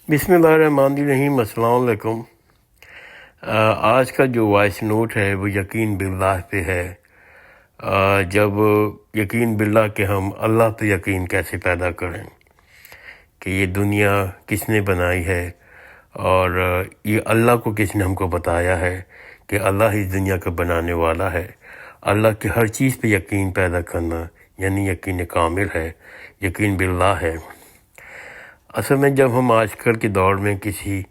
بسم اللہ الرحمن الرحیم۔ السلام علیکم۔ آج کا جو وائس نوٹ ہے وہ یقین باللہ پہ ہے۔ جب یقین باللہ کہ ہم اللہ پہ یقین کیسے پیدا کریں کہ یہ دنیا کس نے بنائی ہے، اور یہ اللہ کو کس نے ہم کو بتایا ہے کہ اللہ اس دنیا کا بنانے والا ہے۔ اللہ کی ہر چیز پہ یقین پیدا کرنا یعنی یقین کامل ہے، یقین باللہ ہے۔ اصل میں جب ہم آج کل کے دور میں کسی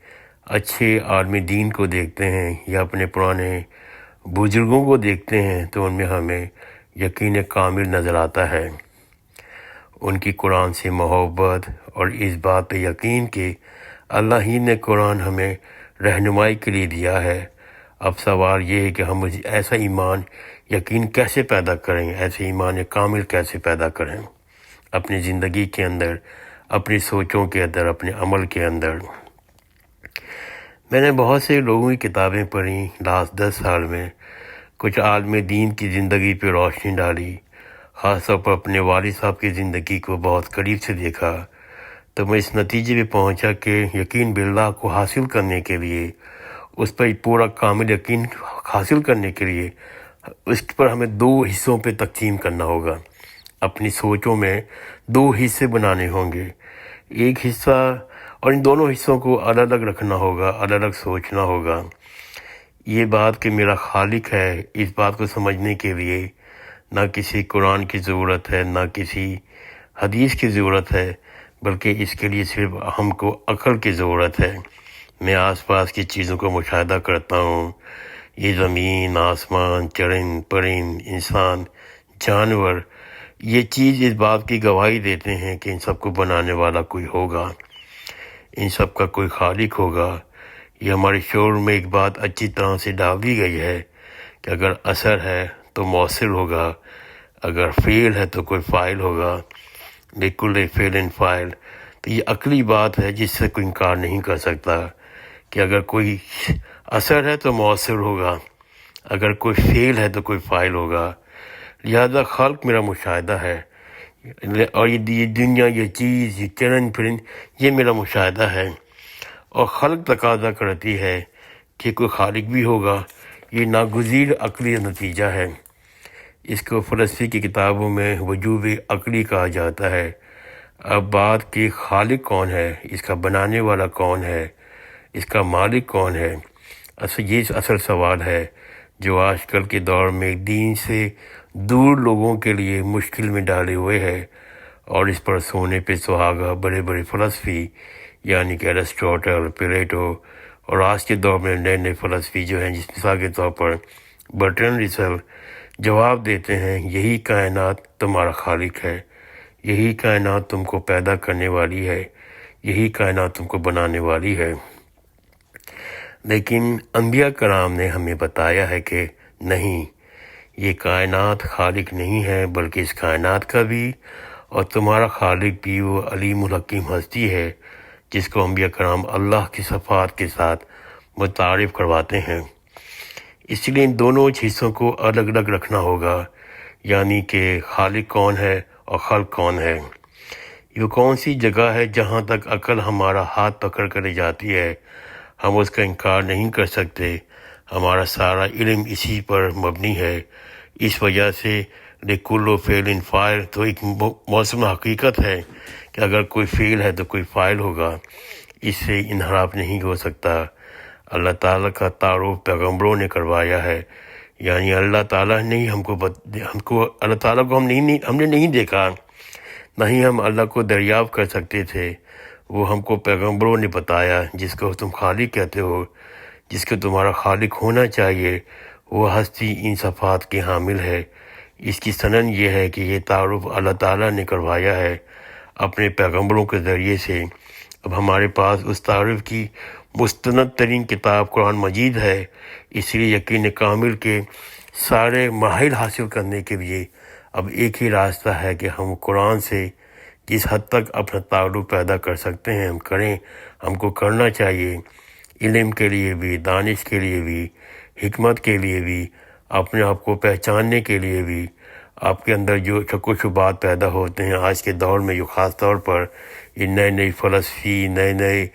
اچھے عالم دین کو دیکھتے ہیں یا اپنے پرانے بزرگوں کو دیکھتے ہیں تو ان میں ہمیں یقین کامل نظر آتا ہے۔ ان کی قرآن سے محبت اور اس بات پہ یقین کہ اللہ ہی نے قرآن ہمیں رہنمائی کے لیے دیا ہے۔ اب سوال یہ ہے کہ ہم ایسا ایمان یقین کیسے پیدا کریں، ایسے ایمان کامل کیسے پیدا کریں اپنی زندگی کے اندر، اپنی سوچوں کے اندر، اپنے عمل کے اندر۔ میں نے بہت سے لوگوں کی کتابیں پڑھی لاسٹ 10 سال میں، کچھ عالم دین کی زندگی پہ روشنی ڈالی، خاص طور پر اپنے والد صاحب کی زندگی کو بہت قریب سے دیکھا، تو میں اس نتیجے پہ پہنچا کہ یقین باللہ کو حاصل کرنے کے لیے، اس پر پورا کامل یقین حاصل کرنے کے لیے، اس پر ہمیں 2 حصوں پہ تقسیم کرنا ہوگا۔ اپنی سوچوں میں 2 حصے بنانے ہوں گے، ایک حصہ، اور ان دونوں حصوں کو الگ الگ رکھنا ہوگا، الگ الگ سوچنا ہوگا۔ یہ بات کہ میرا خالق ہے، اس بات کو سمجھنے کے لیے نہ کسی قرآن کی ضرورت ہے، نہ کسی حدیث کی ضرورت ہے، بلکہ اس کے لیے صرف ہم کو عقل کی ضرورت ہے۔ میں آس پاس کی چیزوں کو مشاہدہ کرتا ہوں، یہ زمین، آسمان، چرند پرند، انسان، جانور، یہ چیز اس بات کی گواہی دیتے ہیں کہ ان سب کو بنانے والا کوئی ہوگا، ان سب کا کوئی خالق ہوگا۔ یہ ہمارے شعور میں ایک بات اچھی طرح سے ڈال دی گئی ہے کہ اگر اثر ہے تو مؤثر ہوگا، اگر فعل ہے تو کوئی فاعل ہوگا، لکل فعل فاعل۔ تو یہ عقلی بات ہے جس سے کوئی انکار نہیں کر سکتا کہ اگر کوئی اثر ہے تو مؤثر ہوگا، اگر کوئی فعل ہے تو کوئی فاعل ہوگا۔ لہذا خلق میرا مشاہدہ ہے، اور یہ دنیا، یہ چیز، یہ چرند پرند، یہ میرا مشاہدہ ہے، اور خلق تقاضا کرتی ہے کہ کوئی خالق بھی ہوگا۔ یہ ناگزیر عقلی نتیجہ ہے۔ اس کو فلسفی کی کتابوں میں وجوب عقلی کہا جاتا ہے۔ اب بات کہ خالق کون ہے، اس کا بنانے والا کون ہے، اس کا مالک کون ہے، یہ اصل سوال ہے جو آج کل کے دور میں دین سے دور لوگوں کے لیے مشکل میں ڈالے ہوئے ہے، اور اس پر سونے پہ سہاگا بڑے بڑے فلسفی یعنی کہ ایرسٹوٹل، پلیٹو، اور آج کے دور میں نئے نئے فلسفی جو ہیں، جس مثال کے طور پر برٹرینڈ رسل جواب دیتے ہیں یہی کائنات تمہارا خالق ہے، یہی کائنات تم کو پیدا کرنے والی ہے، یہی کائنات تم کو بنانے والی ہے۔ لیکن انبیاء کرام نے ہمیں بتایا ہے کہ نہیں، یہ کائنات خالق نہیں ہے، بلکہ اس کائنات کا بھی اور تمہارا خالق بھی وہ علیم الحکیم ہستی ہے جس کو انبیاء کرام اللہ کی صفات کے ساتھ متعارف کرواتے ہیں۔ اس لیے ان دونوں حصوں کو الگ الگ رکھنا ہوگا، یعنی کہ خالق کون ہے اور خلق کون ہے۔ یہ کون سی جگہ ہے جہاں تک عقل ہمارا ہاتھ پکڑ کر لے جاتی ہے، ہم اس کا انکار نہیں کر سکتے۔ ہمارا سارا علم اسی پر مبنی ہے۔ اس وجہ سے لکل فعل فاعل تو ایک موسم حقیقت ہے کہ اگر کوئی فعل ہے تو کوئی فاعل ہوگا، اس سے انحراف نہیں ہو سکتا۔ اللہ تعالیٰ کا تعارف پیغمبروں نے کروایا ہے، یعنی اللہ تعالیٰ نے ہی اللہ تعالیٰ کو ہم نے نہیں دیکھا، نہ ہی ہم اللہ کو دریافت کر سکتے تھے، وہ ہم کو پیغمبروں نے بتایا۔ جس کو تم خالق کہتے ہو، جس کو تمہارا خالق ہونا چاہیے، وہ ہستی ان صفات کے حامل ہے۔ اس کی سنن یہ ہے کہ یہ تعارف اللہ تعالیٰ نے کروایا ہے اپنے پیغمبروں کے ذریعے سے۔ اب ہمارے پاس اس تعارف کی مستند ترین کتاب قرآن مجید ہے، اس لیے یقین کامل کے سارے مراحل حاصل کرنے کے لیے اب ایک ہی راستہ ہے کہ ہم قرآن سے جس حد تک اپنا تعلق پیدا کر سکتے ہیں ہم کریں، ہم کو کرنا چاہیے، علم کے لیے بھی، دانش کے لیے بھی، حکمت کے لیے بھی، اپنے آپ کو پہچاننے کے لیے بھی، آپ کے اندر جو شک و شبہات پیدا ہوتے ہیں آج کے دور میں، جو خاص طور پر یہ نئے نئے فلسفی، نئے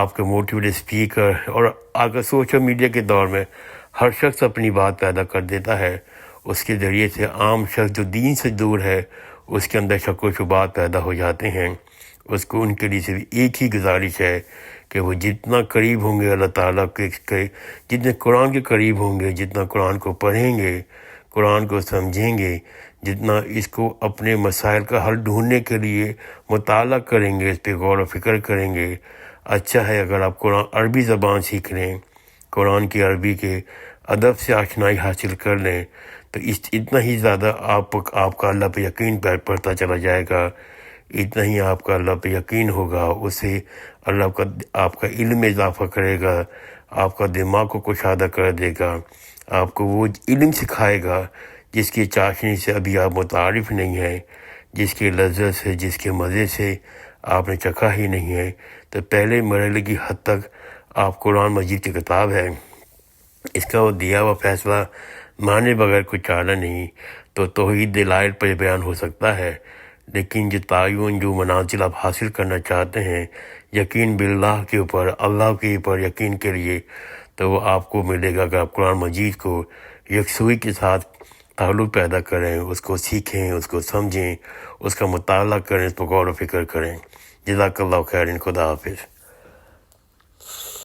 آپ کے موٹیویٹ اسپیکر، اور اگر سوشل میڈیا کے دور میں ہر شخص اپنی بات پیدا کر دیتا ہے، اس کے ذریعے سے عام شخص جو دین سے دور ہے اس کے اندر شک و شبہات پیدا ہو جاتے ہیں۔ اس کو ان کے لیے صرف ایک ہی گزارش ہے کہ وہ جتنا قریب ہوں گے اللہ تعالیٰ کے، جتنے قرآن کے قریب ہوں گے، جتنا قرآن کو پڑھیں گے، قرآن کو سمجھیں گے، جتنا اس کو اپنے مسائل کا حل ڈھونڈنے کے لیے مطالعہ کریں گے، اس پہ غور و فکر کریں گے۔ اچھا ہے اگر آپ قرآن عربی زبان سیکھ لیں، قرآن کی عربی کے ادب سے آشنائی حاصل کر لیں، تو اتنا ہی زیادہ آپ کا اللہ پہ یقین بڑھتا چلا جائے گا، اتنا ہی آپ کا اللہ پہ یقین ہوگا، اس سے اللہ آپ کا علم میں اضافہ کرے گا، آپ کا دماغ کو کشادہ کر دے گا، آپ کو وہ علم سکھائے گا جس کی چاشنی سے ابھی آپ متعارف نہیں ہیں، جس کی لذت سے، جس کے مزے سے آپ نے چکھا ہی نہیں ہے۔ تو پہلے مرحلے کی حد تک آپ قرآن مجید کی کتاب ہے، اس کا وہ دیا ہوا فیصلہ مانے بغیر کچھ چارہ نہیں، تو توحید دلائل پر بیان ہو سکتا ہے، لیکن جو تعین، جو منازل آپ حاصل کرنا چاہتے ہیں یقین باللہ کے اوپر، اللہ کے اوپر یقین کے لیے، تو وہ آپ کو ملے گا اگر آپ قرآن مجید کو یکسوئی کے ساتھ تعلق پیدا کریں، اس کو سیکھیں، اس کو سمجھیں، اس کا مطالعہ کریں، اس پر غور و فکر کریں۔ جزاک اللہ خیر، خدا حافظ۔